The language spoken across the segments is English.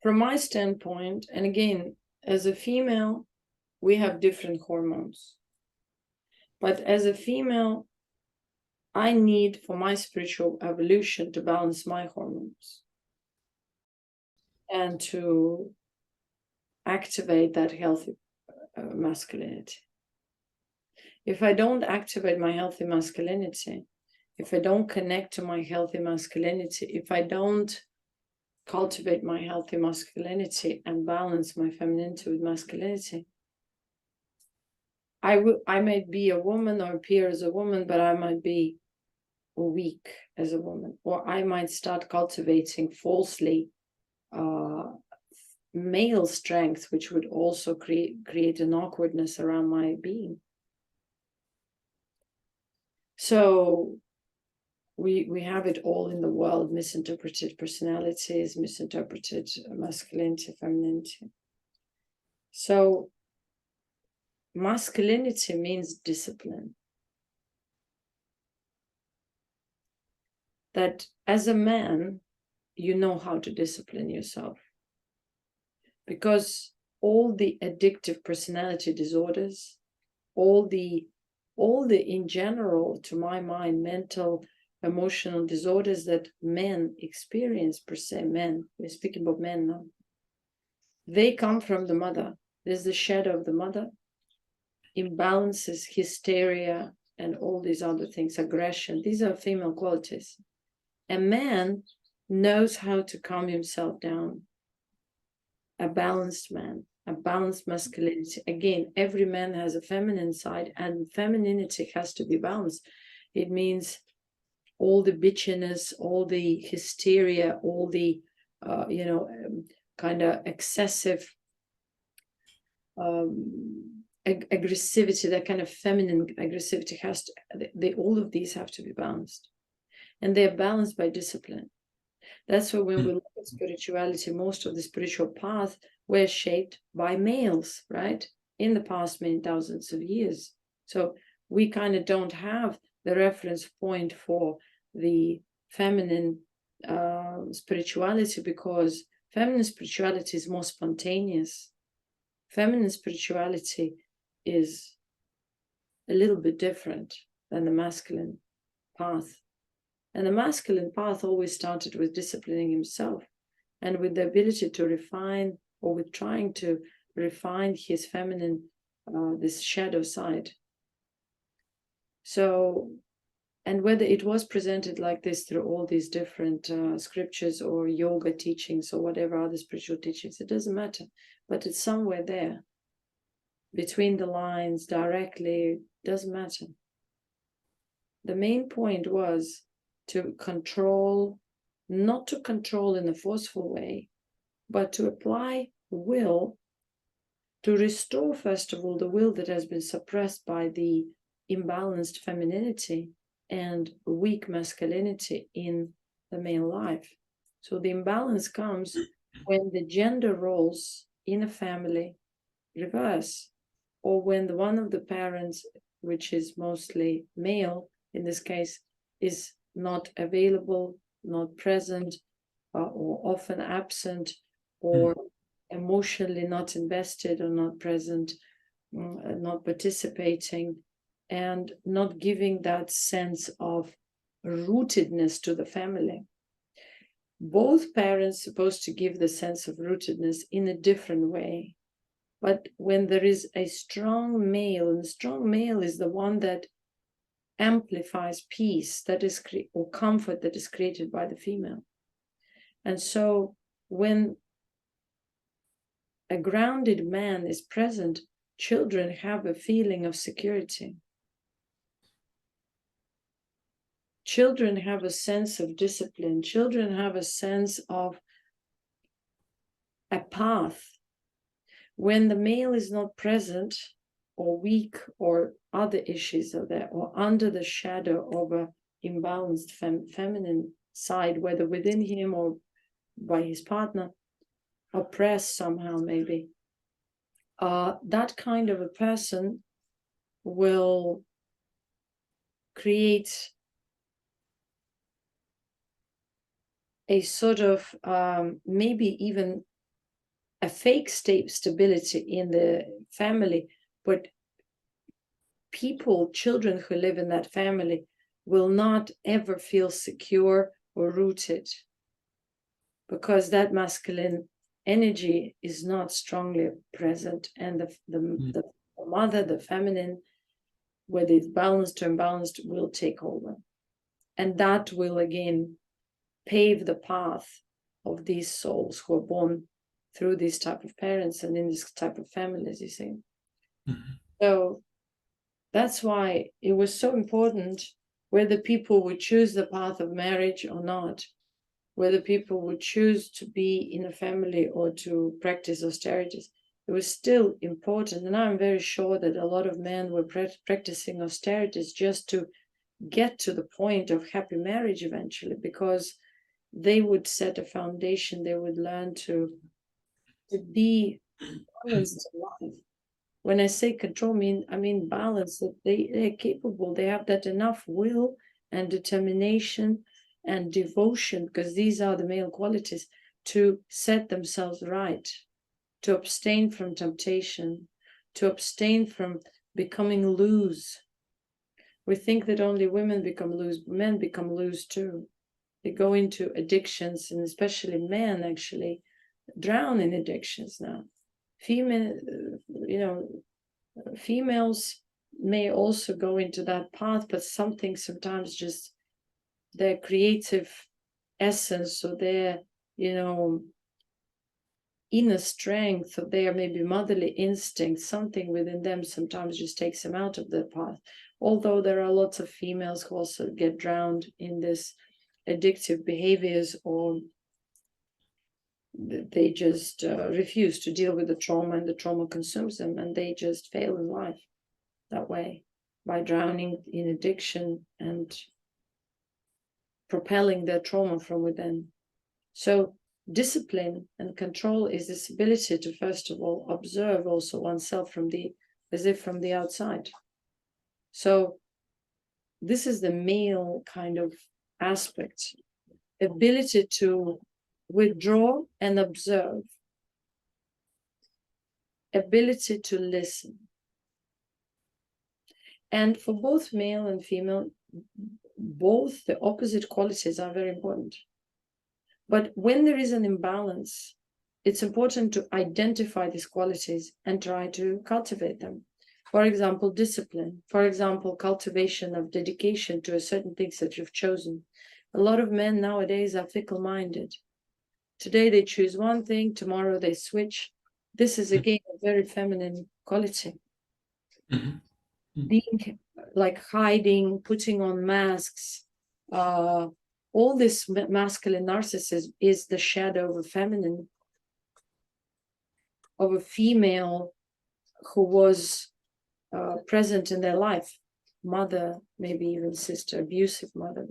from my standpoint, and again, as a female, we have different hormones. But as a female, I need for my spiritual evolution to balance my hormones and to activate that healthy masculinity. If I don't activate my healthy masculinity, if I don't connect to my healthy masculinity, if I don't cultivate my healthy masculinity and balance my femininity with masculinity, I might be a woman or appear as a woman, but I might be weak as a woman, or I might start cultivating falsely male strength, which would also create an awkwardness around my being. So we have it all in the world: misinterpreted personalities, misinterpreted masculinity, femininity. So masculinity means discipline. That as a man, you know how to discipline yourself. Because all the addictive personality disorders, all the in general, to my mind, mental, emotional disorders that men experience, per se, men, we're speaking about men now, they come from the mother. There's the shadow of the mother, imbalances, hysteria, and all these other things, aggression. These are female qualities. A man knows how to calm himself down. A balanced man, a balanced masculinity. Again, every man has a feminine side, and femininity has to be balanced. It means all the bitchiness, all the hysteria, all the kind of excessive aggressivity, that kind of feminine aggressivity has to, all of these have to be balanced. And they're balanced by discipline. That's why when we look at spirituality, most of the spiritual paths were shaped by males, right? In the past many thousands of years. So we kind of don't have the reference point for the feminine spirituality, because feminine spirituality is more spontaneous. Feminine spirituality is a little bit different than the masculine path. And the masculine path always started with disciplining himself and with the ability to refine, or with trying to refine his feminine, this shadow side. So, and whether it was presented like this through all these different scriptures or yoga teachings or whatever other spiritual teachings, it doesn't matter. But it's somewhere there, between the lines, directly, doesn't matter. The main point was to control, not to control in a forceful way, but to apply will to restore, first of all, the will that has been suppressed by the imbalanced femininity and weak masculinity in the male life. So the imbalance comes when the gender roles in a family reverse, or when one of the parents, which is mostly male in this case, is not available, not present, or often absent, or emotionally not invested or not present, not participating, and not giving that sense of rootedness to the family. Both parents are supposed to give the sense of rootedness in a different way. But when there is a strong male, and the strong male is the one that amplifies peace, that is or comfort that is created by the female. And so when a grounded man is present, children have a feeling of security. Children have a sense of discipline. Children have a sense of a path. When the male is not present, or weak, or other issues are there, or under the shadow of a imbalanced feminine side, whether within him or by his partner, oppressed somehow maybe, that kind of a person will create a sort of maybe even a fake stability in the family, but children who live in that family will not ever feel secure or rooted, because that masculine energy is not strongly present, and the mother, the feminine, whether it's balanced or imbalanced, will take over. And that will again pave the path of these souls who are born through these type of parents and in this type of families, you see. So that's why it was so important whether people would choose the path of marriage or not, whether people would choose to be in a family or to practice austerities. It was still important. And I'm very sure that a lot of men were practicing austerities just to get to the point of happy marriage eventually, because they would set a foundation. They would learn to be balanced in life. When I say control, I mean balance, that they're capable, they have that enough will and determination and devotion, because these are the male qualities, to set themselves right, to abstain from temptation, to abstain from becoming loose. We think that only women become loose, men become loose too. They go into addictions, and especially men actually drown in addictions now. Females may also go into that path, but something sometimes just their creative essence, or their, inner strength, or their maybe motherly instinct, something within them sometimes just takes them out of the path. Although there are lots of females who also get drowned in this addictive behaviors, or they just refuse to deal with the trauma, and the trauma consumes them, and they just fail in life that way, by drowning in addiction and propelling their trauma from within. So discipline and control is this ability to, first of all, observe also oneself as if from the outside. So this is the male kind of aspect, ability to withdraw and observe, ability to listen. And for both male and female, both the opposite qualities are very important. But when there is an imbalance, it's important to identify these qualities and try to cultivate them. For example, discipline. For example, cultivation of dedication to a certain things that you've chosen. A lot of men nowadays are fickle-minded. Today they choose one thing, tomorrow they switch. This is again a very feminine quality. Being like hiding, putting on masks, all this masculine narcissism is the shadow of a feminine, of a female who was present in their life, mother, maybe even sister, abusive mother.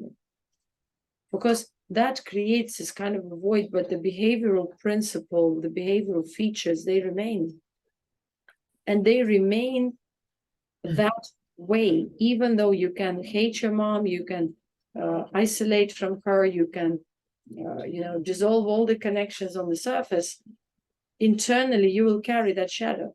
Because that creates this kind of a void, but the behavioral principle, the behavioral features, they remain. And they remain that way, even though you can hate your mom, you can isolate from her, you can dissolve all the connections on the surface, internally you will carry that shadow,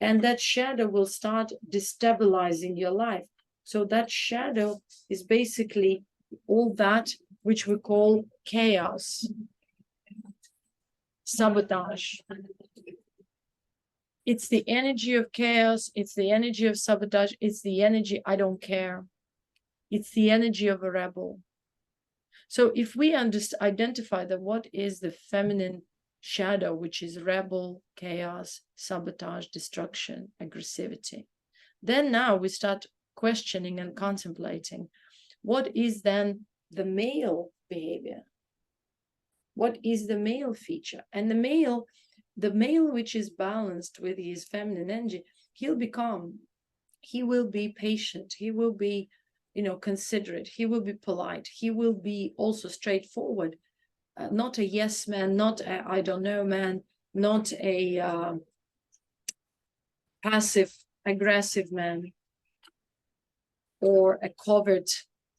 and that shadow will start destabilizing your life. So that shadow is basically all that which we call chaos, sabotage. It's the energy of chaos, it's the energy of sabotage, it's the energy I don't care. It's the energy of a rebel. So if we identify that what is the feminine shadow, which is rebel, chaos, sabotage, destruction, aggressivity, then now we start questioning and contemplating what is then the male behavior? What is the male feature? And the male which is balanced with his feminine energy, he'll be calm, he will be patient, he will be considerate, he will be polite, he will be also straightforward, not a yes man, not a I don't know man, not a passive aggressive man, or a covert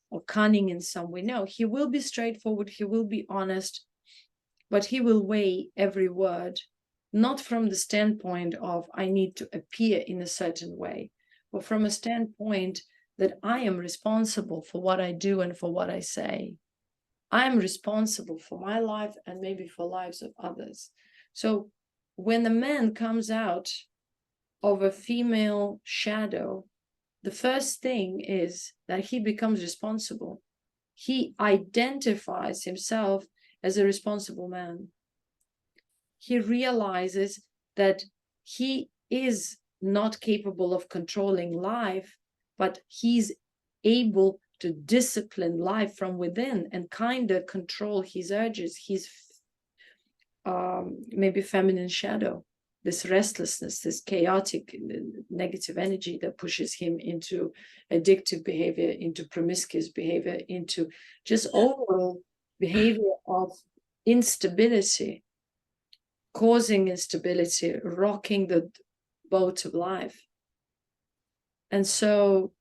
or cunning in some way. No, he will be straightforward, he will be honest, but he will weigh every word, not from the standpoint of I need to appear in a certain way, but from a standpoint that I am responsible for what I do and for what I say. I am responsible for my life and maybe for lives of others. So when a man comes out of a female shadow, the first thing is that he becomes responsible. He identifies himself as a responsible man. He realizes that he is not capable of controlling life, but he's able to discipline life from within and kind of control his urges, his maybe feminine shadow, this restlessness, this chaotic negative energy that pushes him into addictive behavior, into promiscuous behavior, into just overall behavior of instability, causing instability, rocking the boat of life. And so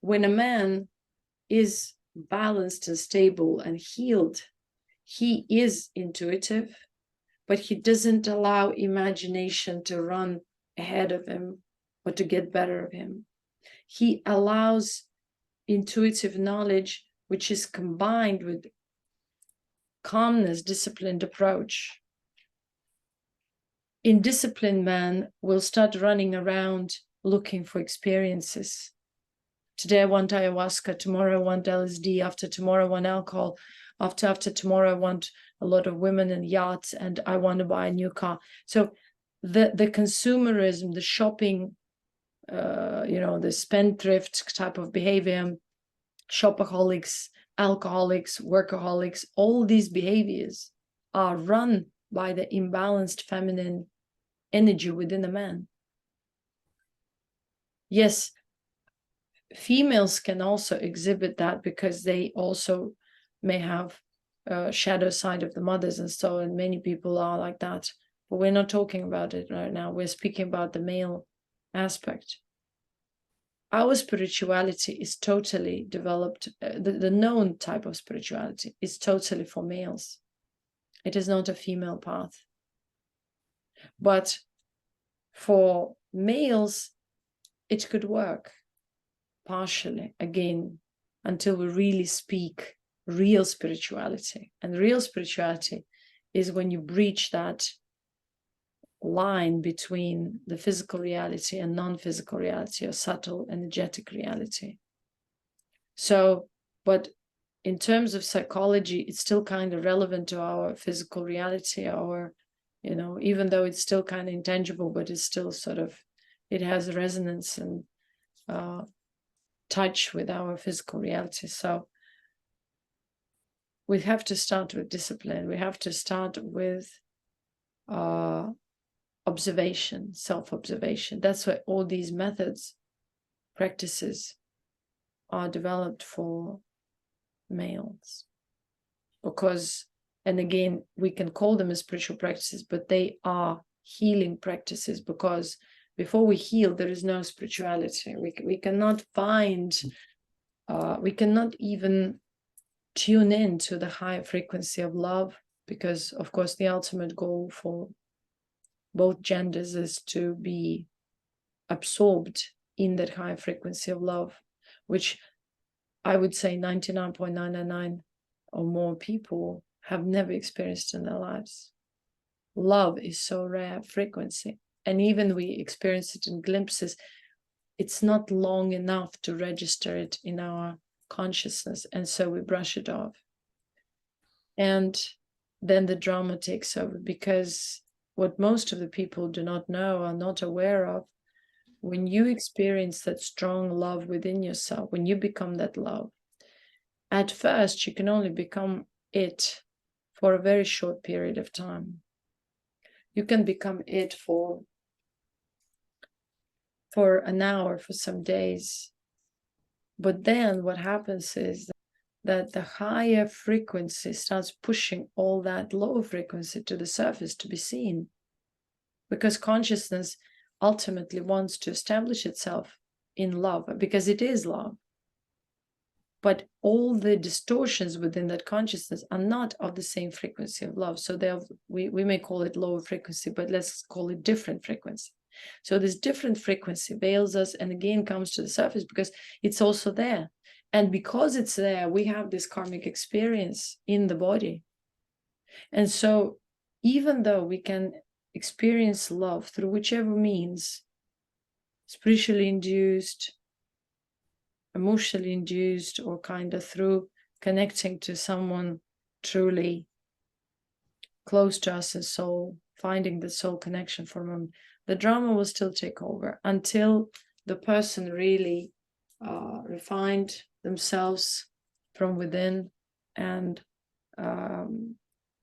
when a man is balanced and stable and healed, he is intuitive, but he doesn't allow imagination to run ahead of him or to get better of him. He allows intuitive knowledge, which is combined with calmness, disciplined approach. Indisciplined man will start running around looking for experiences. Today I want ayahuasca, tomorrow I want LSD, after tomorrow I want alcohol, after tomorrow I want a lot of women and yachts, and I want to buy a new car. So the consumerism, the shopping, the spendthrift type of behavior, shopaholics, alcoholics, workaholics, all these behaviors are run by the imbalanced feminine energy within a man. Yes, females can also exhibit that because they also may have a shadow side of the mothers and so, and many people are like that. But we're not talking about it right now. We're speaking about the male aspect. Our spirituality is totally developed. The known type of spirituality is totally for males. It is not a female path. But for males, it could work partially, again, until we really speak real spirituality. And real spirituality is when you breach that line between the physical reality and non-physical reality, or subtle energetic reality. So, but in terms of psychology, it's still kind of relevant to our physical reality, our, even though it's still kind of intangible, but it's still sort of, it has resonance and touch with our physical reality. So we have to start with discipline. We have to start with observation, self-observation. That's why all these methods, practices are developed for males. Because, and again, we can call them as spiritual practices, but they are healing practices, because before we heal, there is no spirituality. We cannot find, we cannot even tune in to the higher frequency of love, because, of course, the ultimate goal for both genders is to be absorbed in that high frequency of love, which I would say 99.999 or more people have never experienced in their lives. Love is so rare frequency. And even we experience it in glimpses, it's not long enough to register it in our consciousness. And so we brush it off. And then the drama takes over, because what most of the people do not know, are not aware of, when you experience that strong love within yourself, when you become that love, at first you can only become it for a very short period of time. You can become it for an hour, for some days. But then what happens is that the higher frequency starts pushing all that low frequency to the surface to be seen, because consciousness ultimately wants to establish itself in love, because it is love. but all the distortions within that consciousness are not of the same frequency of love. So we may call it lower frequency, but let's call it different frequency. So this different frequency veils us and again comes to the surface because it's also there. And because it's there, we have this karmic experience in the body. And so even though we can experience love through whichever means, spiritually induced, emotionally induced, or kind of through connecting to someone truly close to us in soul, finding the soul connection from them, the drama will still take over until the person really refined themselves from within and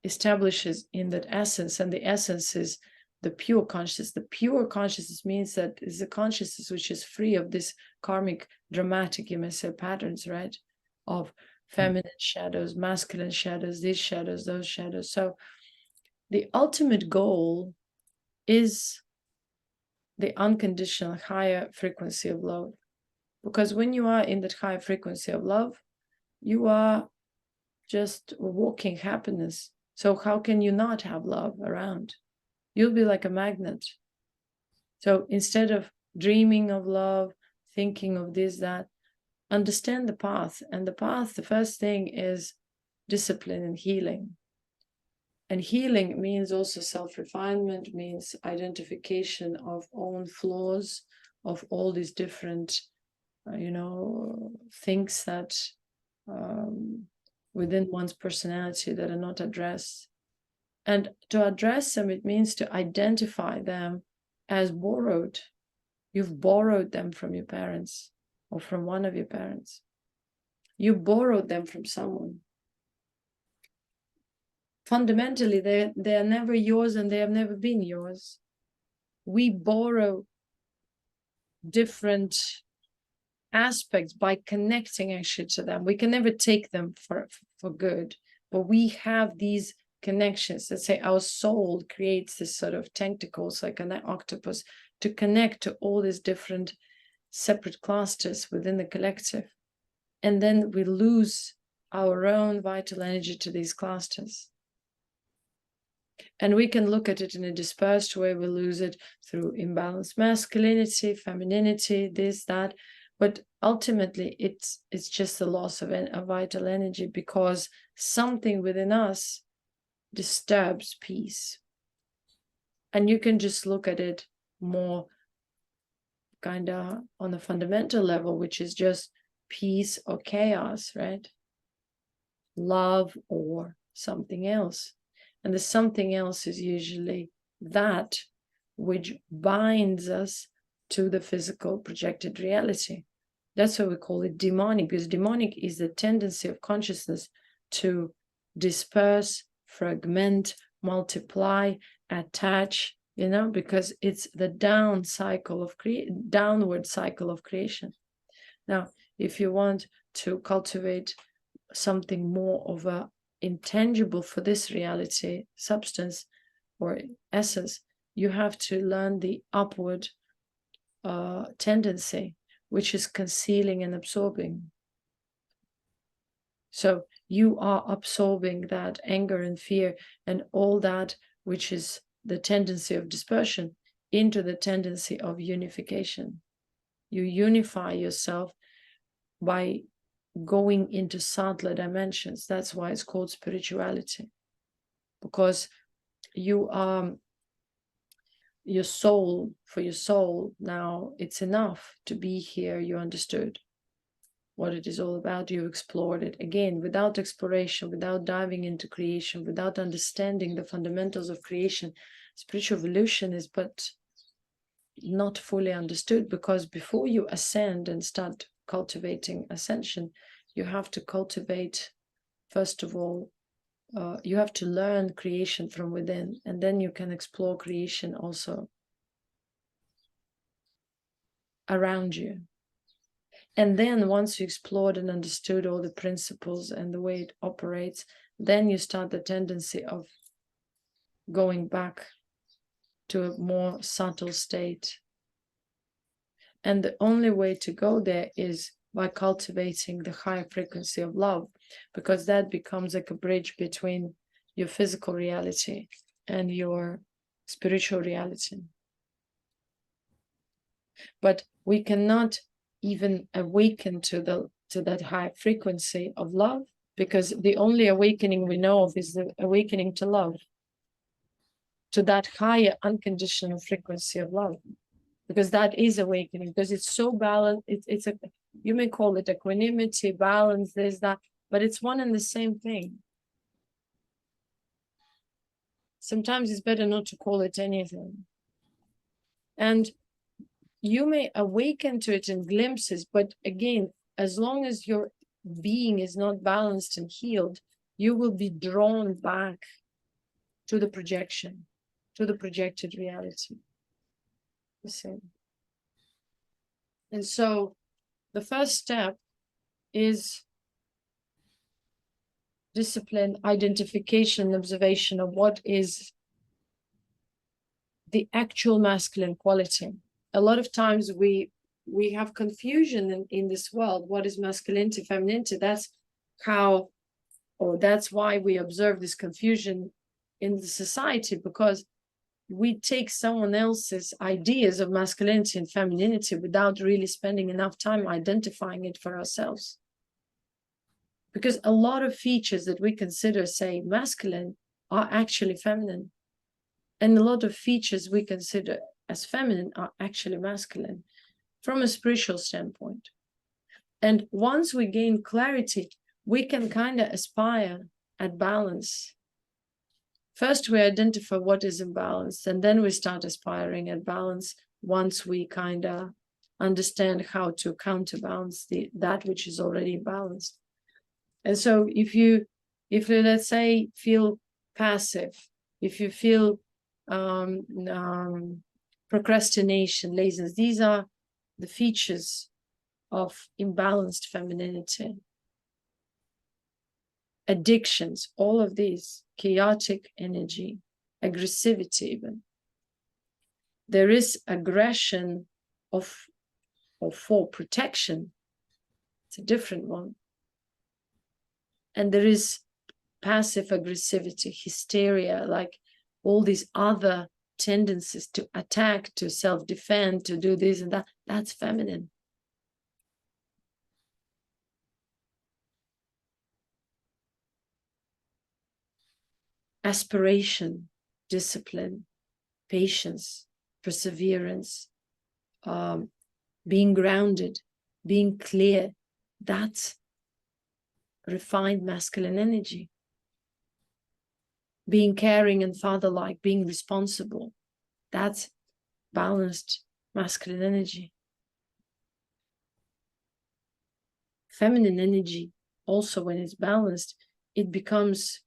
establishes in that essence. And the essence is the pure consciousness. The pure consciousness means that is a consciousness which is free of this karmic, dramatic, you may say, patterns, right? Of feminine shadows, masculine shadows, these shadows, those shadows. So the ultimate goal is the unconditional higher frequency of love. Because when you are in that higher frequency of love, you are just walking happiness. So how can you not have love around? You'll be like a magnet. So instead of dreaming of love, thinking of this, that, understand the path. And the path, the first thing is discipline and healing. And healing means also self-refinement, means identification of own flaws, of all these different, things that within one's personality that are not addressed. And to address them, it means to identify them as borrowed. You've borrowed them from your parents or from one of your parents. You borrowed them from someone. Fundamentally, they are never yours and they have never been yours. We borrow different aspects by connecting actually to them. We can never take them for good, but we have these connections. Let's say our soul creates this sort of tentacles like an octopus to connect to all these different separate clusters within the collective. And then we lose our own vital energy to these clusters. And we can look at it in a dispersed way. We lose it through imbalanced masculinity, femininity, this, that. But ultimately, it's just the loss of vital energy because something within us disturbs peace. And you can just look at it more kind of on a fundamental level, which is just peace or chaos, right? Love or something else. And the something else is usually that which binds us to the physical projected reality. That's why we call it demonic, because demonic is the tendency of consciousness to disperse, fragment, multiply, attach, because it's the downward cycle of creation. Now, if you want to cultivate something more of a intangible for this reality, substance or essence, you have to learn the upward tendency, which is concealing and absorbing. So you are absorbing that anger and fear and all that which is the tendency of dispersion into the tendency of unification. You unify yourself by going into subtler dimensions. That's why it's called spirituality, because you are your soul. For your soul now, it's enough to be here. You understood what it is all about. You explored it. Again, without exploration, without diving into creation, without understanding the fundamentals of creation, spiritual evolution is but not fully understood, because before you ascend and start cultivating ascension, you have to cultivate, first of all, you have to learn creation from within, and then you can explore creation also around you. And then once you explored and understood all the principles and the way it operates, then you start the tendency of going back to a more subtle state. And the only way to go there is by cultivating the higher frequency of love, because that becomes like a bridge between your physical reality and your spiritual reality. But we cannot even awaken to that high frequency of love, because the only awakening we know of is the awakening to love, to that higher unconditional frequency of love, because that is awakening, because it's so balanced. It's a, you may call it equanimity, balance, there's that, but it's one and the same thing. Sometimes it's better not to call it anything. And you may awaken to it in glimpses, but again, as long as your being is not balanced and healed, you will be drawn back to the projection, to the projected reality. The same. And so the first step is discipline, identification, observation of what is the actual masculine quality. A lot of times we have confusion in this world. What is masculinity, femininity? That's how, or that's why we observe this confusion in the society, because we take someone else's ideas of masculinity and femininity without really spending enough time identifying it for ourselves. Because a lot of features that we consider, say, masculine are actually feminine. And a lot of features we consider as feminine are actually masculine from a spiritual standpoint. And once we gain clarity, we can kind of aspire at balance. First, we identify what is imbalanced, and then we start aspiring at balance once we kind of understand how to counterbalance that which is already balanced. And so if you let's say feel passive, if you feel procrastination, laziness, these are the features of imbalanced femininity. Addictions, all of these, chaotic energy, aggressivity even. There is aggression for protection. It's a different one. And there is passive aggressivity, hysteria, like all these other tendencies to attack, to self-defend, to do this and that. That's feminine. Aspiration, discipline, patience, perseverance, being grounded, being clear, that's refined masculine energy. Being caring and father-like, being responsible, that's balanced masculine energy. Feminine energy, also when it's balanced, it becomes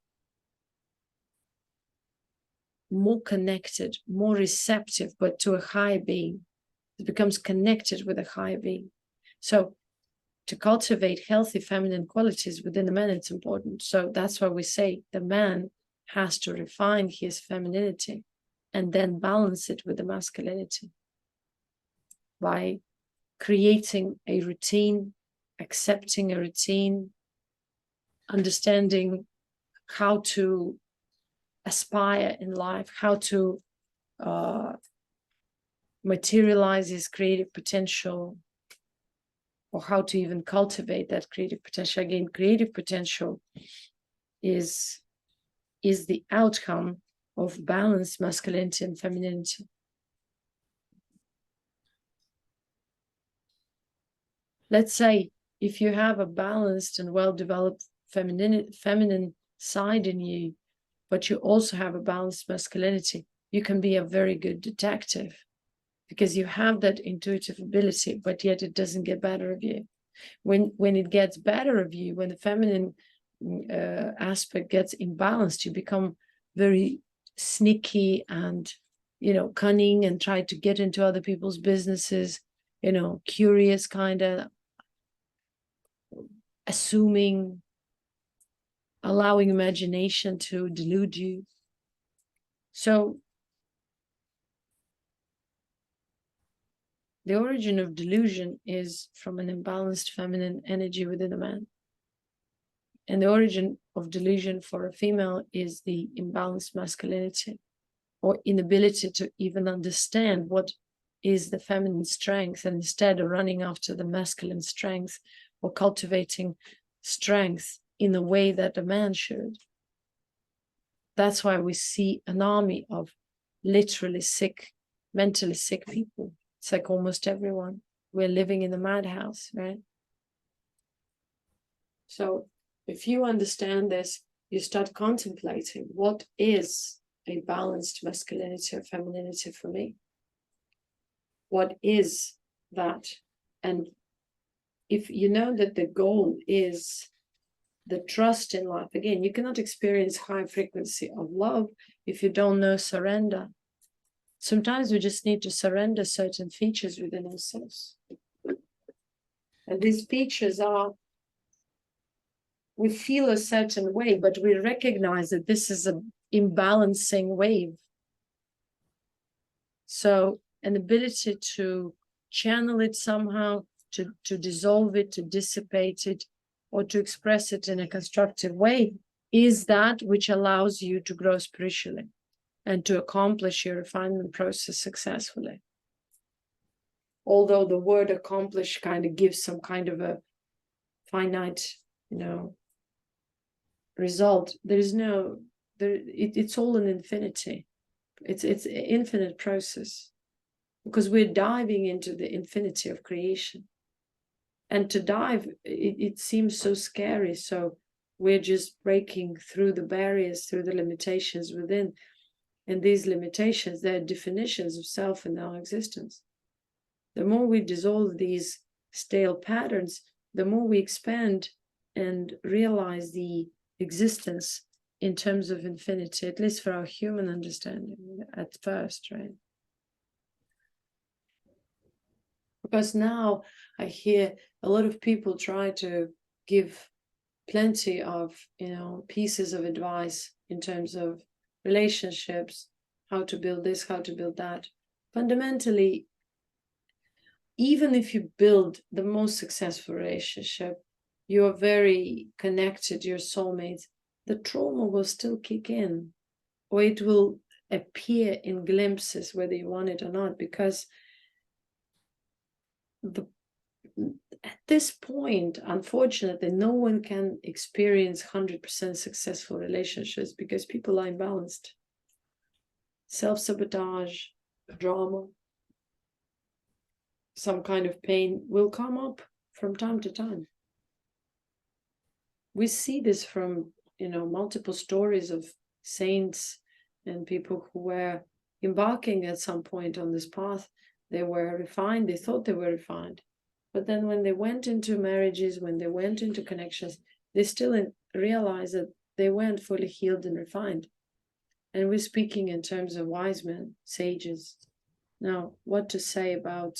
more connected, more receptive, but to a higher being. It becomes connected with a higher being. So to cultivate healthy feminine qualities within the man, it's important. So that's why we say the man has to refine his femininity and then balance it with the masculinity by creating a routine, accepting a routine, understanding how to aspire in life, how to materialize his creative potential, or how to even cultivate that creative potential. Again, creative potential is the outcome of balanced masculinity and femininity. Let's say if you have a balanced and well-developed feminine side in you, but you also have a balanced masculinity, you can be a very good detective because you have that intuitive ability, but yet it doesn't get better of you. When it gets better of you, when the feminine aspect gets imbalanced, you become very sneaky and, cunning and try to get into other people's businesses, curious, kind of assuming, allowing imagination to delude you. So The origin of delusion is from an imbalanced feminine energy within a man. And the origin of delusion for a female is the imbalanced masculinity, or inability to even understand what is the feminine strength, and instead of running after the masculine strength or cultivating strength in the way that a man should. That's why we see an army of literally sick, mentally sick people. It's like almost everyone. We're living in a madhouse, right? So if you understand this, you start contemplating, what is a balanced masculinity or femininity for me? What is that? And if you know that the goal is the trust in life, again, you cannot experience high frequency of love if you don't know surrender. Sometimes we just need to surrender certain features within ourselves. And these features are, we feel a certain way, but we recognize that this is an imbalancing wave. So an ability to channel it somehow, to dissolve it, to dissipate it, or to express it in a constructive way is that which allows you to grow spiritually and to accomplish your refinement process successfully. Although the word accomplish kind of gives some kind of a finite, result, there is no, it's all an infinity. It's an infinite process, because we're diving into the infinity of creation. And to dive, it seems so scary. So we're just breaking through the barriers, through the limitations within. And these limitations, they're definitions of self in our existence. The more we dissolve these stale patterns, the more we expand and realize the existence in terms of infinity, at least for our human understanding at first, right? Because now I hear a lot of people try to give plenty of, pieces of advice in terms of relationships, how to build this, how to build that. Fundamentally, even if you build the most successful relationship, you are very connected, your soulmates, the trauma will still kick in, or it will appear in glimpses, whether you want it or not, because at this point, unfortunately, no one can experience 100% successful relationships because people are imbalanced. Self-sabotage, drama, some kind of pain will come up from time to time. We see this from, multiple stories of saints and people who were embarking at some point on this path. They were refined, they thought they were refined. But then when they went into marriages, when they went into connections, they still realized that they weren't fully healed and refined. And we're speaking in terms of wise men, sages. Now, what to say about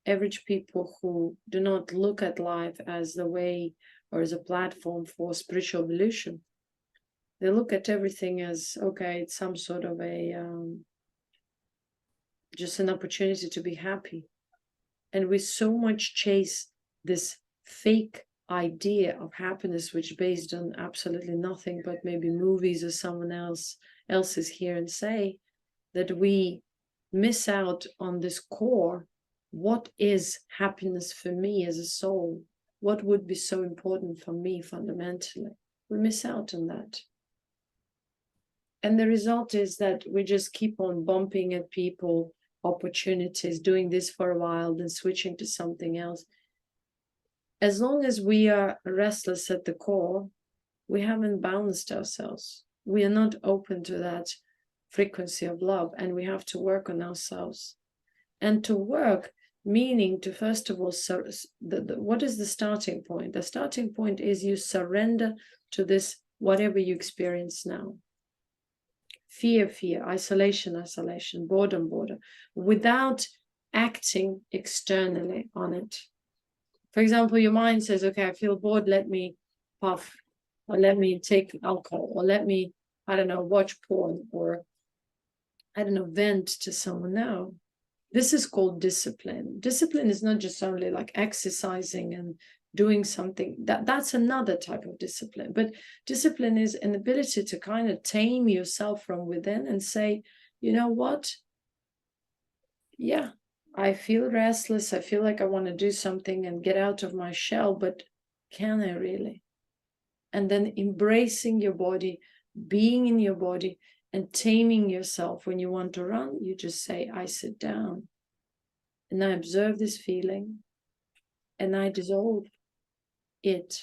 average people who do not look at life as the way or as a platform for spiritual evolution? They look at everything as, okay, it's some sort of a, just an opportunity to be happy. And we so much chase this fake idea of happiness, which is based on absolutely nothing but maybe movies or someone else's hear and say, that we miss out on this core. What is happiness for me as a soul? What would be so important for me fundamentally? We miss out on that. And the result is that we just keep on bumping at people, opportunities, doing this for a while, then switching to something else. As long as we are restless at the core, we haven't balanced ourselves. We are not open to that frequency of love, and we have to work on ourselves. And to work, meaning to, first of all, what is the starting point? The starting point is you surrender to this, whatever you experience now. Fear, isolation, boredom, without acting externally on it. For example, your mind says, okay, I feel bored, let me puff, or let me take alcohol, or let me, watch porn, or, vent to someone. No. This is called discipline. Discipline is not just only like exercising and doing something. That's another type of discipline. But discipline is an ability to kind of tame yourself from within and say, you know what? Yeah, I feel restless. I feel like I want to do something and get out of my shell, but can I really? And then embracing your body, being in your body, and taming yourself. When you want to run, you just say, I sit down and I observe this feeling and I dissolve it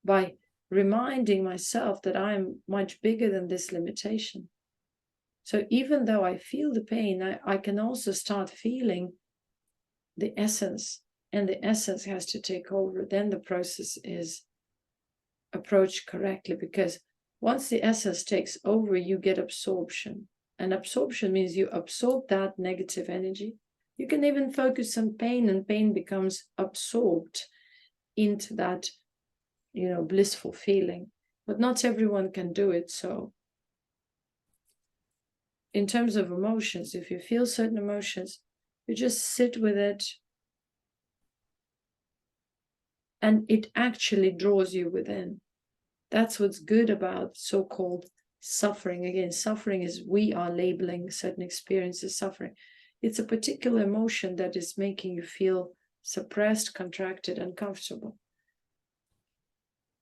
by reminding myself that I'm much bigger than this limitation. So even though I feel the pain, I can also start feeling the essence, and the essence has to take over. Then the process is approached correctly, because once the essence takes over, you get absorption. And absorption means you absorb that negative energy. You can even focus on pain, and pain becomes absorbed into that, blissful feeling. But not everyone can do it. So in terms of emotions, if you feel certain emotions, you just sit with it, and it actually draws you within. That's what's good about so-called suffering. Again, suffering is, we are labeling certain experiences suffering. It's a particular emotion that is making you feel suppressed, contracted, uncomfortable.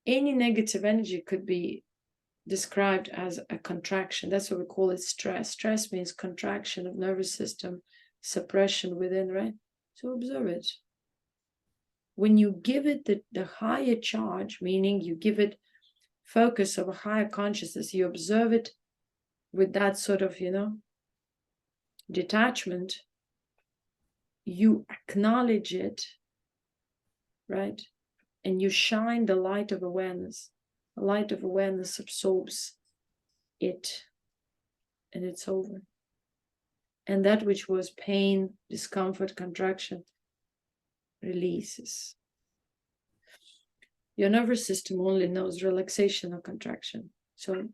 Any negative energy could be described as a contraction. That's what we call it, stress. Stress means contraction of nervous system, suppression within, right? So observe it. When you give it the higher charge, meaning you give it focus of a higher consciousness, you observe it with that sort of, detachment, you acknowledge it, right? And you shine the light of awareness. The light of awareness absorbs it, and it's over. And that which was pain, discomfort, contraction, releases. Your nervous system only knows relaxation or contraction. So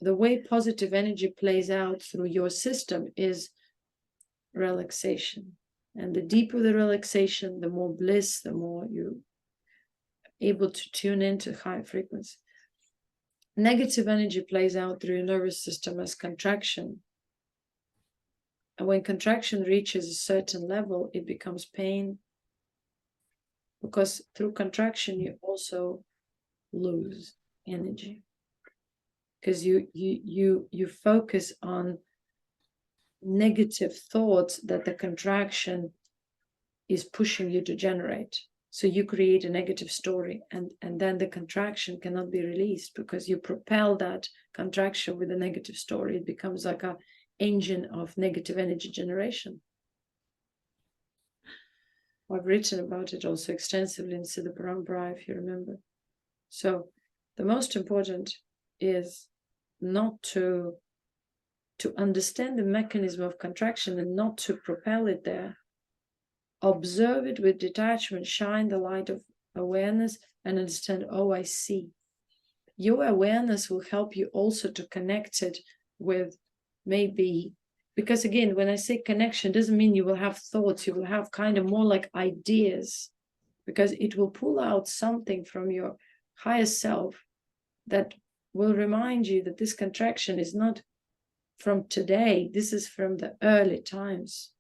the way positive energy plays out through your system is relaxation. And the deeper the relaxation, the more bliss, the more you're able to tune into high frequency. Negative energy plays out through your nervous system as contraction. And when contraction reaches a certain level, it becomes pain. Because through contraction, you also lose energy. Because you focus on negative thoughts that the contraction is pushing you to generate. So you create a negative story, and then the contraction cannot be released because you propel that contraction with a negative story. It becomes like an engine of negative energy generation. I've written about it also extensively in Siddha Parampara, if you remember. So the most important is not to understand the mechanism of contraction and not to propel it there. Observe it with detachment, shine the light of awareness, and understand, oh, I see. Your awareness will help you also to connect it with maybe, because again, when I say connection, it doesn't mean you will have thoughts, you will have kind of more like ideas, because it will pull out something from your higher self that will remind you that this contraction is not from today, this is from the early times.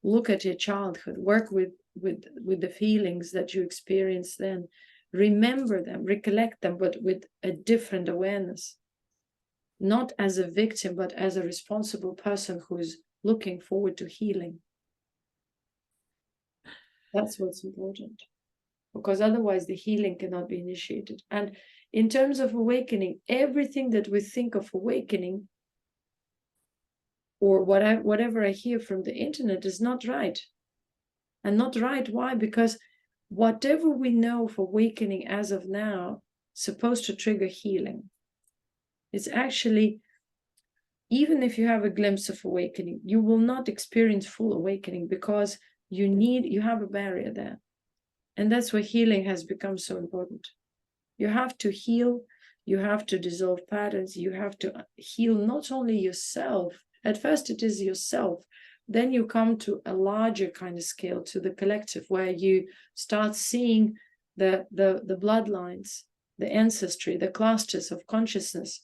Look at your childhood, work with the feelings that you experienced then, remember them, recollect them, but with a different awareness, not as a victim, but as a responsible person who's looking forward to healing. That's what's important, because otherwise the healing cannot be initiated. And in terms of awakening, everything that we think of awakening, or whatever I hear from the internet, is not right. And not right, why? Because whatever we know of awakening as of now is supposed to trigger healing. It's actually, even if you have a glimpse of awakening, you will not experience full awakening because you have a barrier there. And that's why healing has become so important. You have to heal, you have to dissolve patterns, you have to heal not only yourself. At first it is yourself, then you come to a larger kind of scale, to the collective, where you start seeing the bloodlines, the ancestry, the clusters of consciousness,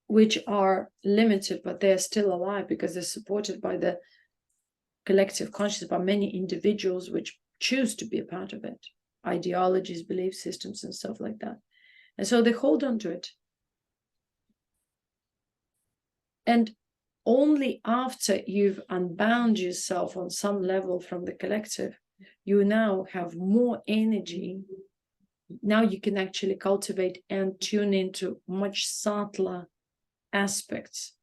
which are limited, but they're still alive because they're supported by the collective consciousness, by many individuals which choose to be a part of it, ideologies, belief systems, and stuff like that. And so they hold on to it. And only after you've unbound yourself on some level from the collective, you now have more energy. Now you can actually cultivate and tune into much subtler aspects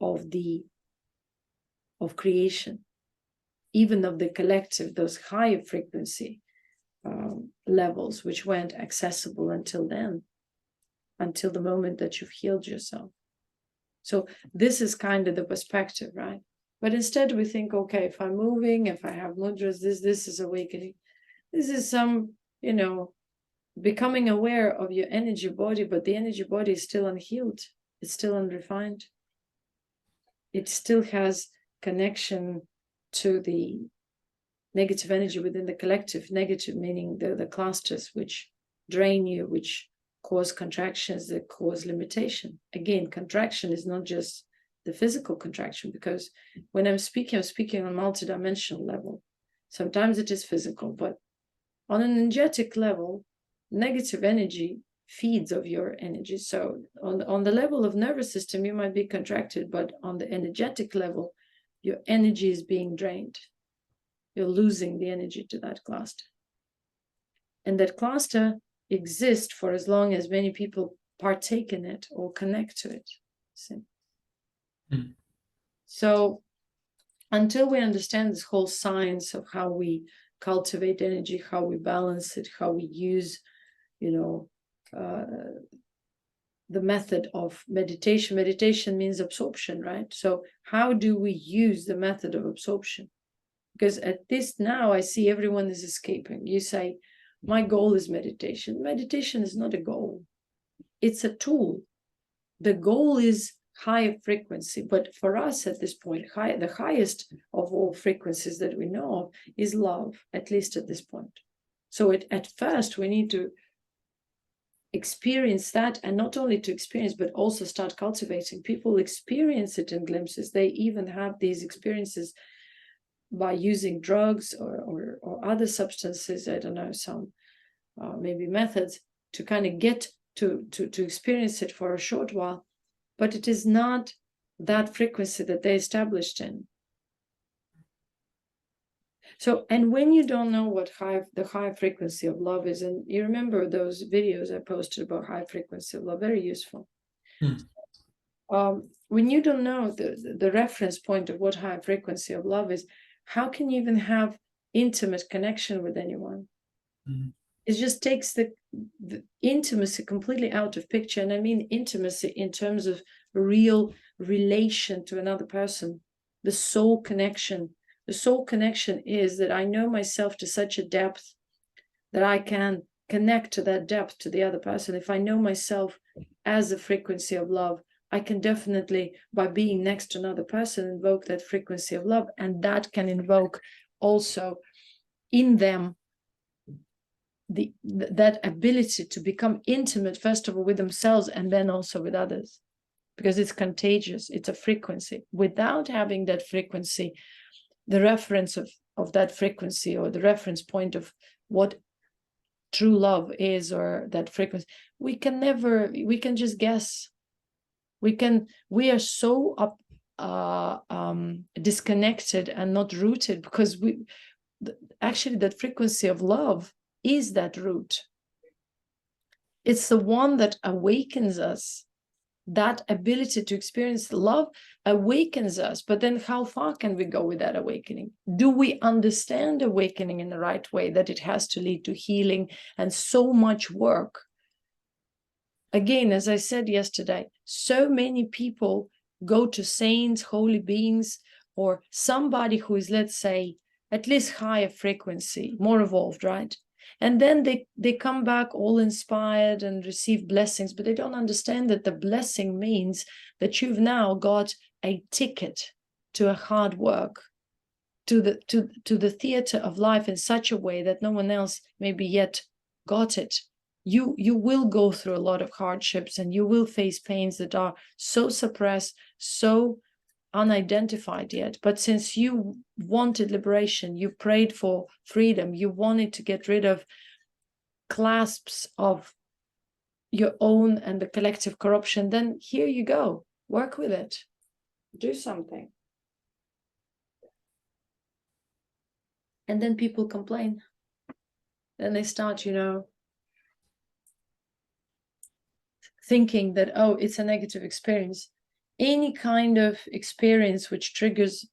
of creation, even of the collective, those higher frequency levels which weren't accessible until then, until the moment that you've healed yourself. So this is kind of the perspective, right? But instead we think, okay, if I'm moving, if I have mudras, this is awakening. This is some, becoming aware of your energy body, but the energy body is still unhealed. It's still unrefined. It still has connection to the negative energy within the collective. Negative meaning the clusters which drain you, which cause contractions, that cause limitation. Again, contraction is not just the physical contraction, because when I'm speaking on a multidimensional level. Sometimes it is physical, but on an energetic level, negative energy feeds of your energy. So on the level of nervous system, you might be contracted, but on the energetic level, your energy is being drained. You're losing the energy to that cluster. And that cluster exists for as long as many people partake in it or connect to it. See? Mm. So until we understand this whole science of how we cultivate energy, how we balance it, how we use, the method of meditation. Meditation means absorption, right? So how do we use the method of absorption? Because at this now, I see everyone is escaping. You say, my goal is meditation. Meditation is not a goal. It's a tool. The goal is higher frequency. But for us at this point, the highest of all frequencies that we know of is love, at least at this point. So at first, we need to experience that, and not only to experience, but also start cultivating. People experience it in glimpses. They even have these experiences by using drugs or other substances, I don't know, some maybe methods to kind of get to experience it for a short while, but it is not that frequency that they established in. So, and when you don't know what the high frequency of love is, and you remember those videos I posted about high frequency of love, very useful. When you don't know the reference point of what high frequency of love is, how can you even have intimate connection with anyone? It just takes the intimacy completely out of picture. And I mean intimacy in terms of real relation to another person, the soul connection. The soul connection is that I know myself to such a depth that I can connect to that depth to the other person. If I know myself as a frequency of love, I can definitely, by being next to another person, invoke that frequency of love. And that can invoke also in them that ability to become intimate, first of all, with themselves and then also with others, because it's contagious. It's a frequency. Without having that frequency, the reference of that frequency, or the reference point of what true love is, or that frequency, we can just guess. We are so disconnected and not rooted, because actually that frequency of love is that root. It's the one that awakens us. That ability to experience love awakens us. But then how far can we go with that awakening? Do we understand awakening in the right way, that it has to lead to healing and so much work? Again, as I said yesterday, so many people go to saints, holy beings, or somebody who is, let's say, at least higher frequency, more evolved, right? And then they come back all inspired and receive blessings, but they don't understand that the blessing means that you've now got a ticket to a hard work, to the theater of life in such a way that no one else maybe yet got it, you will go through a lot of hardships, and you will face pains that are so suppressed, so unidentified yet. But since you wanted liberation, you prayed for freedom, you wanted to get rid of clasps of your own and the collective corruption, then here you go, work with it, do something. And then people complain. Then they start, thinking that, oh, it's a negative experience. Any kind of experience which triggers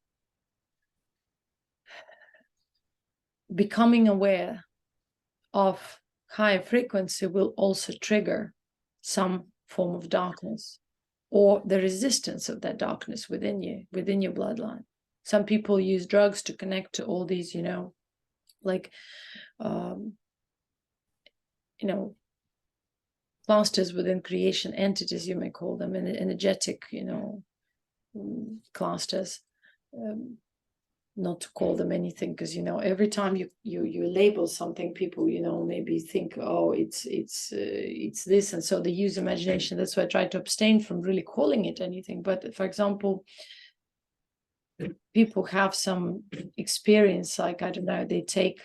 becoming aware of higher frequency will also trigger some form of darkness, or the resistance of that darkness within you, within your bloodline. Some people use drugs to connect to all these, like, clusters within creation, entities, you may call them, and energetic, clusters. Not to call them anything, because every time you label something, people maybe think, oh, it's this, and so they use imagination. That's why I try to abstain from really calling it anything. But for example, people have some experience, like, I don't know, they take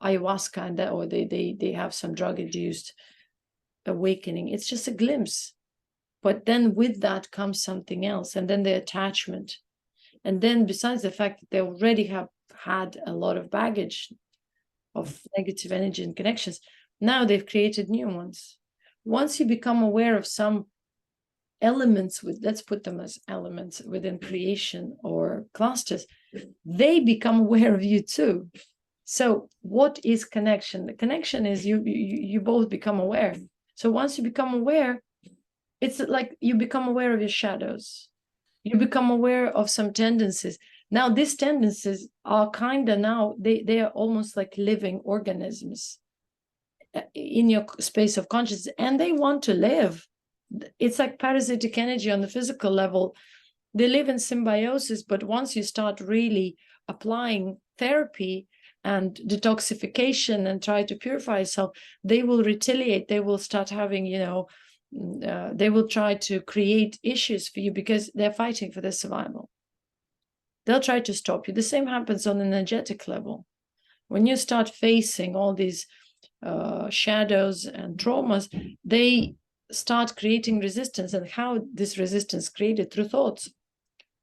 ayahuasca and that, or they have some drug-induced awakening. It's just a glimpse, but then with that comes something else, and then the attachment. And then besides the fact that they already have had a lot of baggage of negative energy and connections, now they've created new ones. Once you become aware of some elements, let's put them as elements within creation or clusters, they become aware of you too. So what is connection? The connection is you both become aware. So once you become aware, it's like you become aware of your shadows. You become aware of some tendencies. Now, these tendencies are now, they are almost like living organisms in your space of consciousness, and they want to live. It's like parasitic energy on the physical level. They live in symbiosis, but once you start really applying therapy and detoxification and try to purify yourself, they will retaliate. They will start having, they will try to create issues for you because they're fighting for their survival. They'll try to stop you. The same happens on an energetic level. When you start facing all these shadows and traumas, they start creating resistance. And how this resistance created? Through thoughts,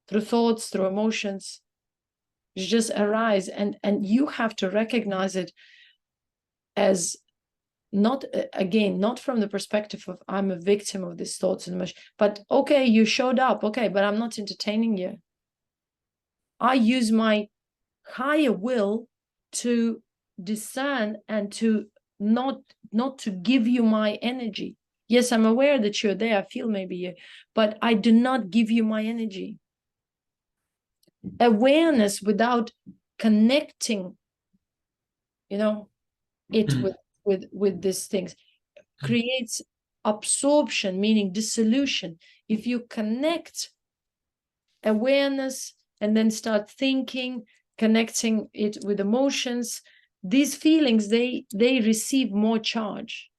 through emotions. You just arise, and you have to recognize it as not from the perspective of I'm a victim of these thoughts and emotions, but okay, you showed up, okay, but I'm not entertaining you. I use my higher will to discern and to not to give you my energy. Yes, I'm aware that you're there, I feel maybe you, but I do not give you my energy. Awareness without connecting, it with these things creates absorption, meaning dissolution. If you connect awareness and then start thinking, connecting it with emotions, these feelings, they receive more charge.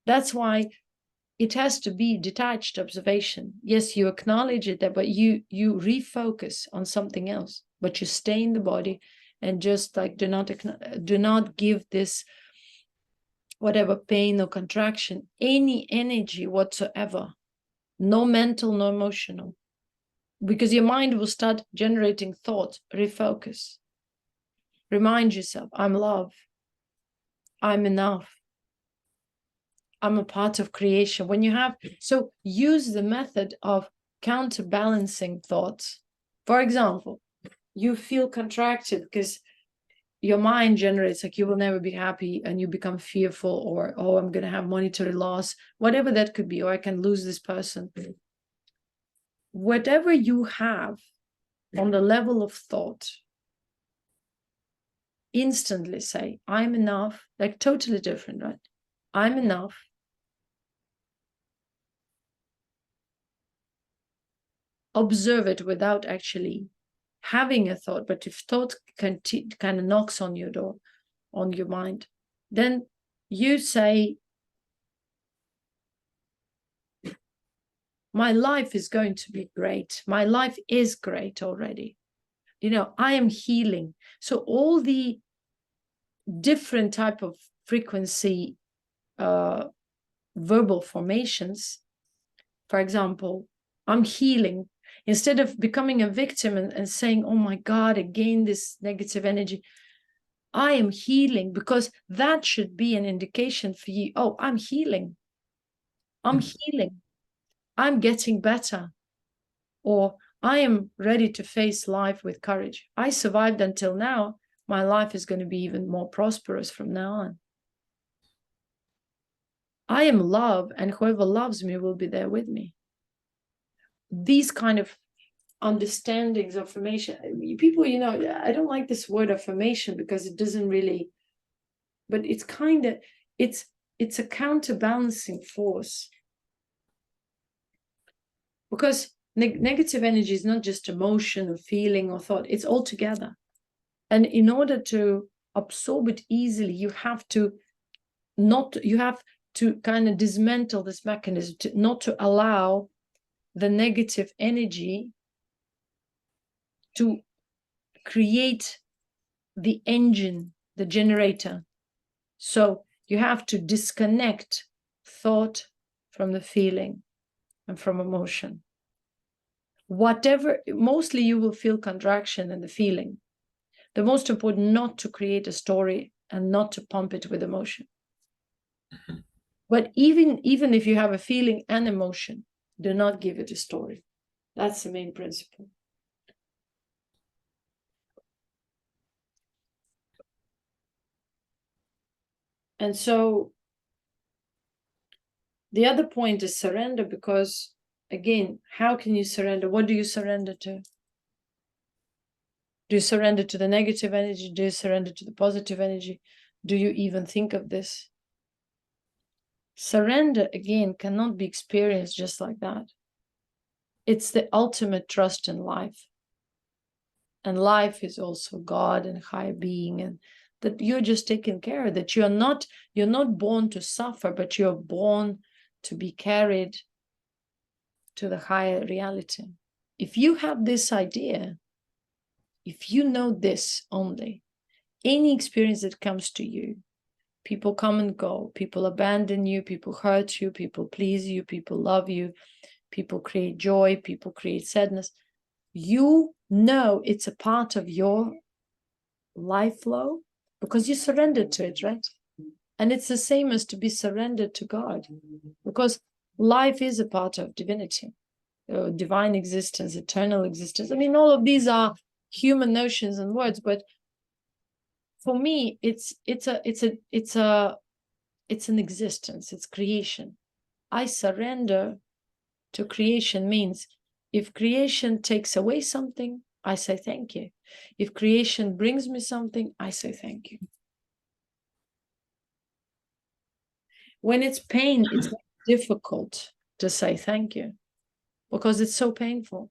That's why it has to be detached observation. Yes, you acknowledge it, but you refocus on something else, but you stay in the body and just like do not give this whatever pain or contraction any energy whatsoever, no mental, no emotional, because your mind will start generating thoughts. Refocus. Remind yourself, I'm love. I'm enough. I'm a part of creation. When you have, so use the method of counterbalancing thoughts. For example, you feel contracted because your mind generates like you will never be happy, and you become fearful, or, oh, I'm going to have monetary loss, whatever that could be, or I can lose this person. Whatever you have on the level of thought, instantly say, I'm enough, like totally different, right? I'm enough. Observe it without actually having a thought, but if thought kind of knocks on your door, on your mind, then you say, my life is going to be great. My life is great already. You know, I am healing. So all the different type of frequency verbal formations, for example, I'm healing. Instead of becoming a victim and saying, oh my God, again, this negative energy, I am healing, because that should be an indication for you. Oh, I'm healing. I'm healing. I'm getting better. Or I am ready to face life with courage. I survived until now. My life is going to be even more prosperous from now on. I am love, and whoever loves me will be there with me. These kind of understandings, affirmation. People, you know, I don't like this word affirmation because it doesn't really, but it's kind of, it's a counterbalancing force. Because negative energy is not just emotion or feeling or thought, it's all together. And in order to absorb it easily, you have to kind of dismantle this mechanism, not to allow the negative energy to create the engine, the generator. So you have to disconnect thought from the feeling and from emotion. Whatever, mostly you will feel contraction and the feeling. The most important, not to create a story and not to pump it with emotion. But even if you have a feeling and emotion, do not give it a story. That's the main principle. And so the other point is surrender, because again, how can you surrender? What do you surrender to? Do you surrender to the negative energy? Do you surrender to the positive energy? Do you even think of this? Surrender, again, cannot be experienced just like that. It's the ultimate trust in life. And life is also God and higher being, and that you're just taken care of, that you're not born to suffer, but you're born to be carried to the higher reality. If you have this idea, if you know this only, any experience that comes to you, people come and go, people abandon you, people hurt you, people please you, people love you, people create joy, people create sadness, you know it's a part of your life flow because you surrendered to it, right? And it's the same as to be surrendered to God, because life is a part of divinity, divine existence, eternal existence. I mean, all of these are human notions and words, but for me, it's an existence, it's creation. I surrender to creation means if creation takes away something, I say thank you. If creation brings me something, I say thank you. When it's pain, it's difficult to say thank you because it's so painful.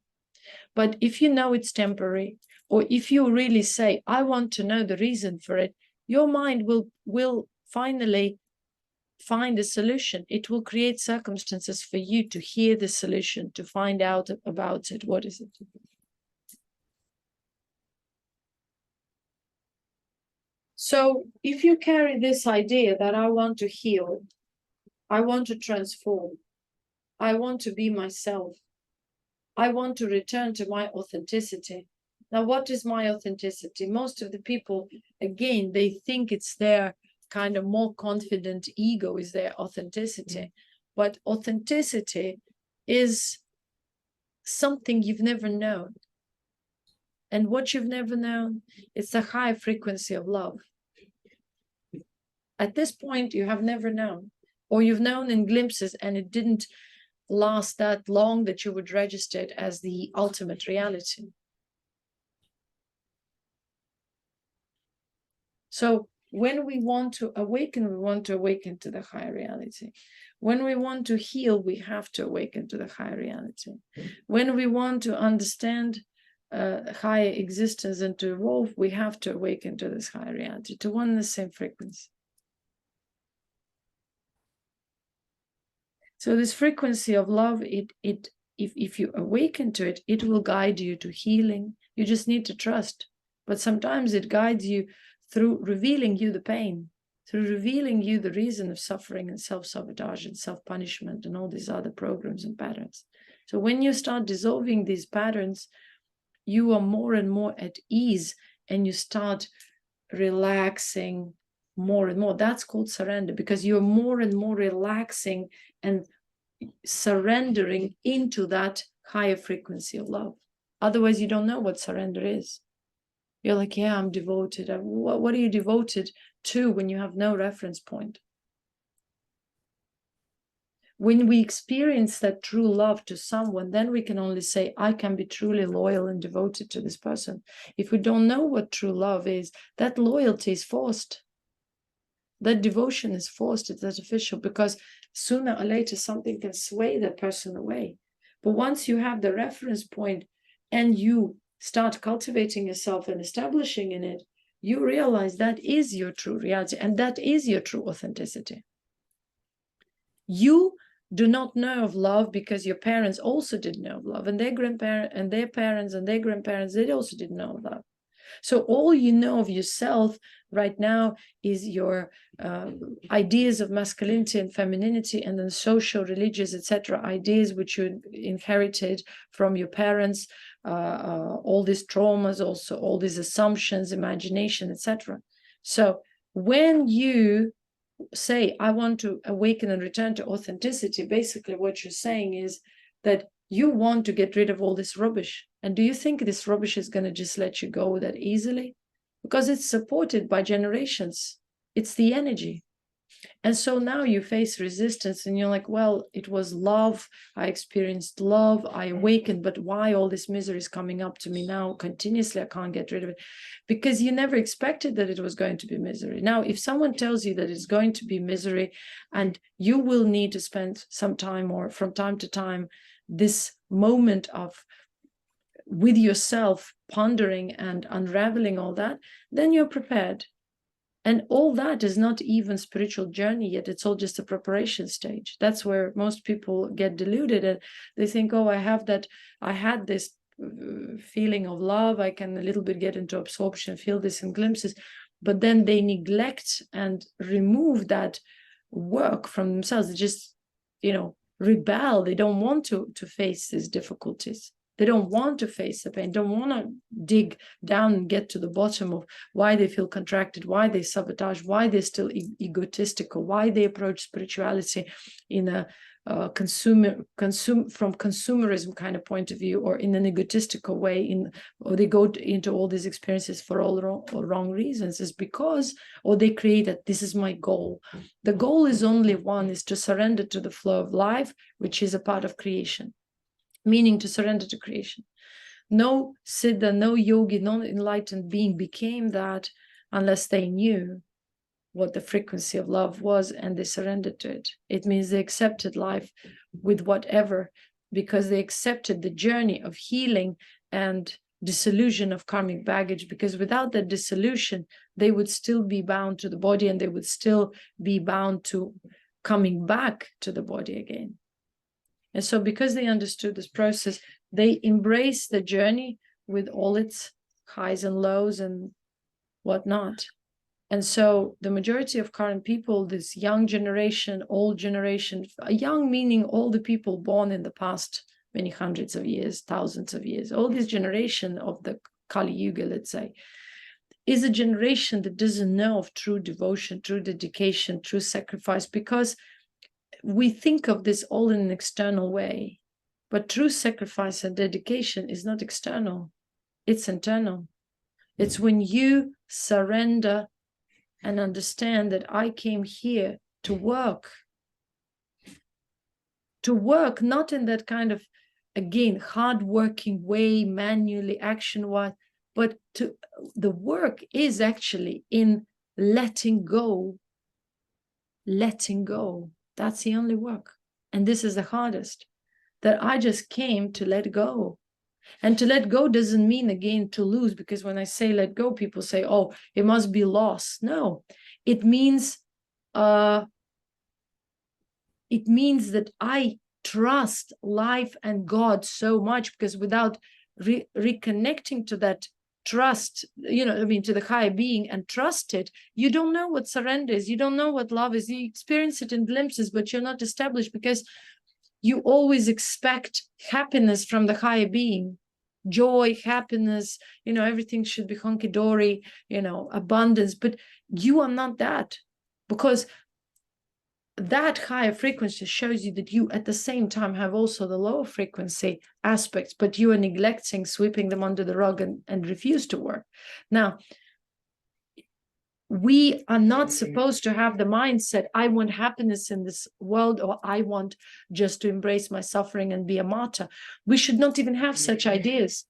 But if you know it's temporary, or if you really say, I want to know the reason for it, your mind will finally find a solution. It will create circumstances for you to hear the solution, to find out about it. What is it? So if you carry this idea that I want to heal, I want to transform, I want to be myself, I want to return to my authenticity. Now, what is my authenticity? Most of the people, again, they think it's their kind of more confident ego is their authenticity. But authenticity is something you've never known. And what you've never known, it's a high frequency of love. At this point, you have never known, or you've known in glimpses and it didn't last that long that you would register it as the ultimate reality. So when we want to awaken to the higher reality. When we want to heal, we have to awaken to the higher reality. When we want to understand higher existence and to evolve, we have to awaken to this higher reality, to one and the same frequency. So this frequency of love, if you awaken to it, it will guide you to healing. You just need to trust. But sometimes it guides you through revealing you the pain, through revealing you the reason of suffering and self-sabotage and self-punishment and all these other programs and patterns. So when you start dissolving these patterns, you are more and more at ease, and you start relaxing more and more. That's called surrender, because you're more and more relaxing and surrendering into that higher frequency of love. Otherwise, you don't know what surrender is. You're like, yeah, I'm devoted. What are you devoted to when you have no reference point? When we experience that true love to someone, then we can only say, I can be truly loyal and devoted to this person. If we don't know what true love is, that loyalty is forced. That devotion is forced, it's artificial, because sooner or later something can sway that person away. But once you have the reference point and you start cultivating yourself and establishing in it, you realize that is your true reality, and that is your true authenticity. You do not know of love because your parents also didn't know of love, and their grandparents and their parents and their grandparents, they also didn't know of love. So all you know of yourself right now is your ideas of masculinity and femininity, and then social, religious, etc. ideas which you inherited from your parents, all these traumas, also all these assumptions, imagination, etc. So when you say, I want to awaken and return to authenticity, basically what you're saying is that you want to get rid of all this rubbish. And do you think this rubbish is going to just let you go that easily? Because it's supported by generations. It's the energy. And so now you face resistance, and you're like, well, it was love. I experienced love. I awakened. But why all this misery is coming up to me now continuously? I can't get rid of it. Because you never expected that it was going to be misery. Now, if someone tells you that it's going to be misery, and you will need to spend some time, or from time to time, this moment of with yourself pondering and unraveling all that, then you're prepared. And all that is not even spiritual journey yet. It's all just a preparation stage. That's where most people get deluded, and they think, oh, I had this feeling of love. I can a little bit get into absorption, feel this in glimpses, but then they neglect and remove that work from themselves. They just, rebel. They don't want to face these difficulties. They don't want to face the pain, don't want to dig down and get to the bottom of why they feel contracted, why they sabotage, why they're still egotistical, why they approach spirituality in a from consumerism kind of point of view, or in an egotistical way, or they go into all these experiences for all wrong reasons. Is because, or they create that this is my goal. The goal is only one, is to surrender to the flow of life, which is a part of creation. Meaning to surrender to creation. No siddha, no yogi, no enlightened being became that unless they knew what the frequency of love was and they surrendered to it. It means they accepted life with whatever, because they accepted the journey of healing and dissolution of karmic baggage, because without that dissolution, they would still be bound to the body, and they would still be bound to coming back to the body again. And so because they understood this process, they embraced the journey with all its highs and lows and whatnot. And so the majority of current people, this young generation, old generation, young meaning all the people born in the past many hundreds of years, thousands of years, all this generation of the Kali Yuga, let's say, is a generation that doesn't know of true devotion, true dedication, true sacrifice, because we think of this all in an external way, but true sacrifice and dedication is not external, it's internal. It's when you surrender and understand that I came here to work not in that kind of, again, hard-working way, manually, action-wise, but the work is actually in letting go. That's the only work. And this is the hardest, that I just came to let go. And to let go doesn't mean, again, to lose, because when I say let go, people say, oh, it must be loss. No, it means that I trust life and God so much, because without reconnecting to that trust, to the higher being and trust it, you don't know what surrender is. You don't know what love is. You experience it in glimpses, but you're not established, because you always expect happiness from the higher being, joy, happiness, everything should be hunky-dory, abundance, but you are not that, because that higher frequency shows you that you at the same time have also the lower frequency aspects, but you are neglecting, sweeping them under the rug, and refuse to work. Now, we are not supposed to have the mindset, I want happiness in this world, or I want just to embrace my suffering and be a martyr. We should not even have such ideas.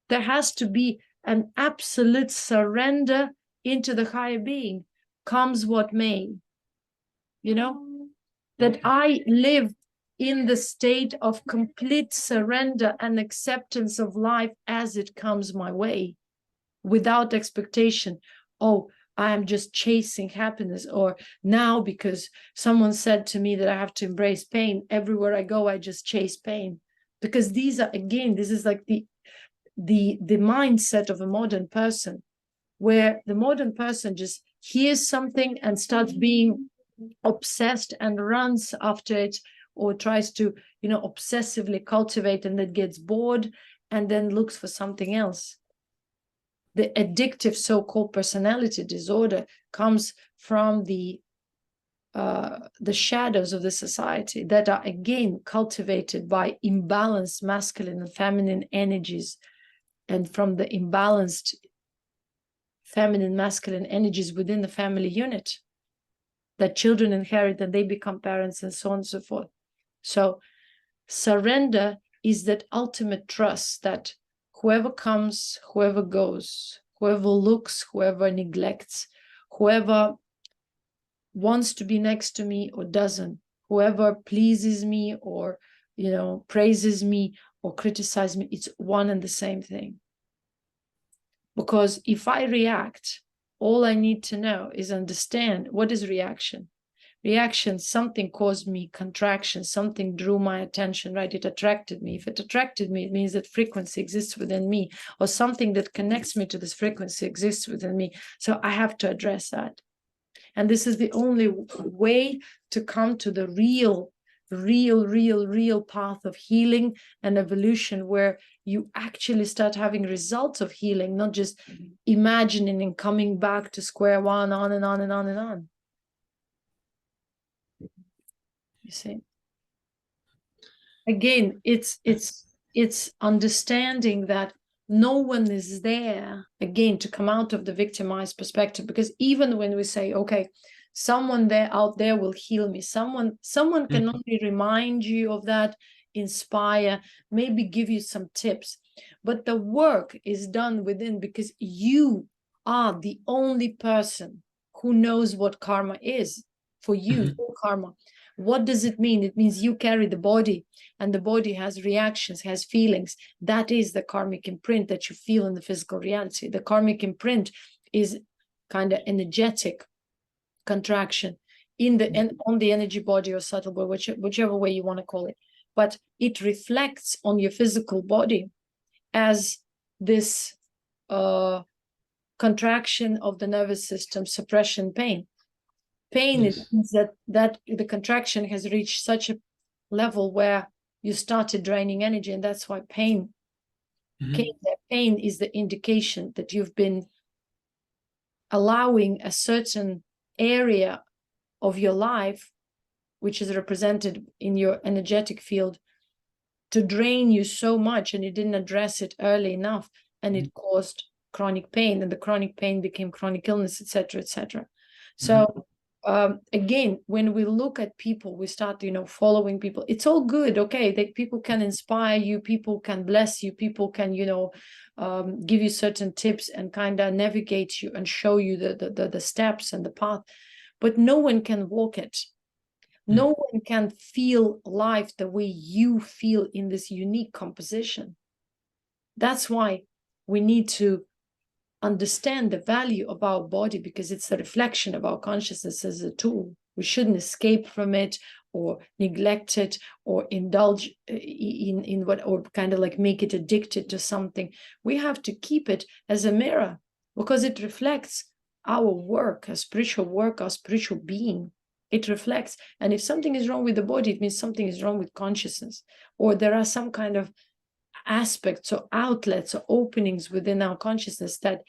There has to be an absolute surrender into the higher being, comes what may. That I live in the state of complete surrender and acceptance of life as it comes my way, without expectation. Oh, I am just chasing happiness, or now because someone said to me that I have to embrace pain, everywhere I go, I just chase pain. Because these are, again, this is like the mindset of a modern person, where the modern person just hears something and starts being obsessed and runs after it, or tries to, obsessively cultivate, and then gets bored and then looks for something else. The addictive so-called personality disorder comes from the shadows of the society that are, again, cultivated by imbalanced masculine and feminine energies, and from the imbalanced feminine masculine energies within the family unit that children inherit, and they become parents, and so on and so forth. So surrender is that ultimate trust that whoever comes, whoever goes, whoever looks, whoever neglects, whoever wants to be next to me or doesn't, whoever pleases me or, praises me or criticizes me, it's one and the same thing. Because if I react, all I need to know is understand what is reaction. Reaction, something caused me contraction, something drew my attention, right? It attracted me. If it attracted me, it means that frequency exists within me, or something that connects me to this frequency exists within me. So I have to address that. And this is the only way to come to the real path of healing and evolution, where you actually start having results of healing, not just imagining and coming back to square one, on and on and on and on. You see, again, it's understanding that no one is there, again, to come out of the victimized perspective. Because even when we say, okay, someone out there will heal me, someone can only remind you of that, inspire, maybe give you some tips, but the work is done within, because you are the only person who knows what karma is for you. Karma, what does it mean? It means you carry the body, and the body has reactions, has feelings. That is the karmic imprint that you feel in the physical reality. The karmic imprint is kind of energetic contraction on the energy body or subtle body, whichever way you want to call it. But it reflects on your physical body as this contraction of the nervous system, suppression, pain. Pain is that the contraction has reached such a level where you started draining energy, and that's why pain. Pain is the indication that you've been allowing a certain area of your life, which is represented in your energetic field, to drain you so much, and you didn't address it early enough, and it caused chronic pain, and the chronic pain became chronic illness, etc., etc. So again, when we look at people, we start, following people. It's all good, okay? People can inspire you, people can bless you, people can, give you certain tips and kind of navigate you and show you the steps and the path. But no one can walk it. No one can feel life the way you feel in this unique composition. That's why we need to understand the value of our body, because it's a reflection of our consciousness as a tool. We shouldn't escape from it or neglect it or indulge in what, or kind of like make it addicted to something. We have to keep it as a mirror, because it reflects our work, our spiritual being. It reflects. And if something is wrong with the body, it means something is wrong with consciousness, or there are some kind of aspects or outlets or openings within our consciousness that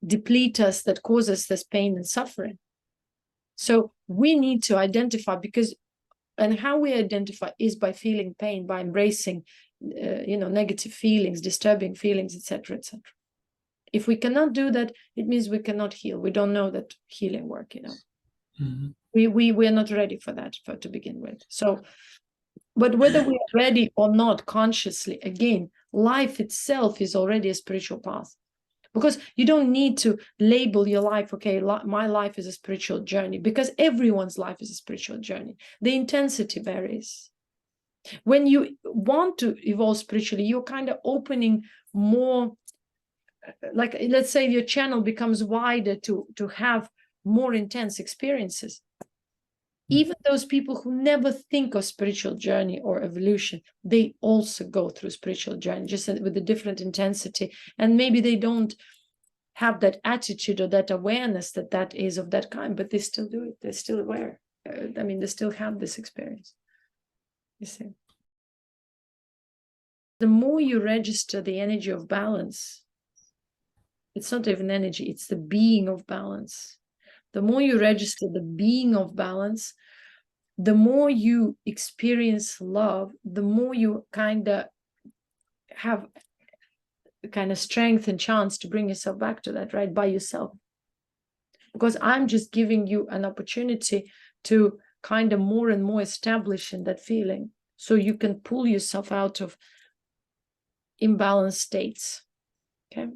deplete us, that cause us this pain and suffering. So we need to identify, because, and how we identify is by feeling pain, by embracing negative feelings, disturbing feelings, etc., etc. If we cannot do that, it means we cannot heal. We don't know that healing work, Mm-hmm. We are not ready for that to begin with. So, but whether we are ready or not consciously, again, life itself is already a spiritual path. Because you don't need to label your life, okay, my life is a spiritual journey, because everyone's life is a spiritual journey. The intensity varies. When you want to evolve spiritually, you're kind of opening more, like, let's say your channel becomes wider to have more intense experiences. Even those people who never think of spiritual journey or evolution, they also go through spiritual journey, just with a different intensity. And maybe they don't have that attitude or that awareness that is of that kind, but they still do it. They're still aware. They still have this experience. You see, the more you register the energy of balance, it's not even energy, it's the being of balance. The more you register the being of balance, the more you experience love, the more you kind of have kind of strength and chance to bring yourself back to that, right, by yourself. Because I'm just giving you an opportunity to kind of more and more establish in that feeling, so you can pull yourself out of imbalanced states. Okay.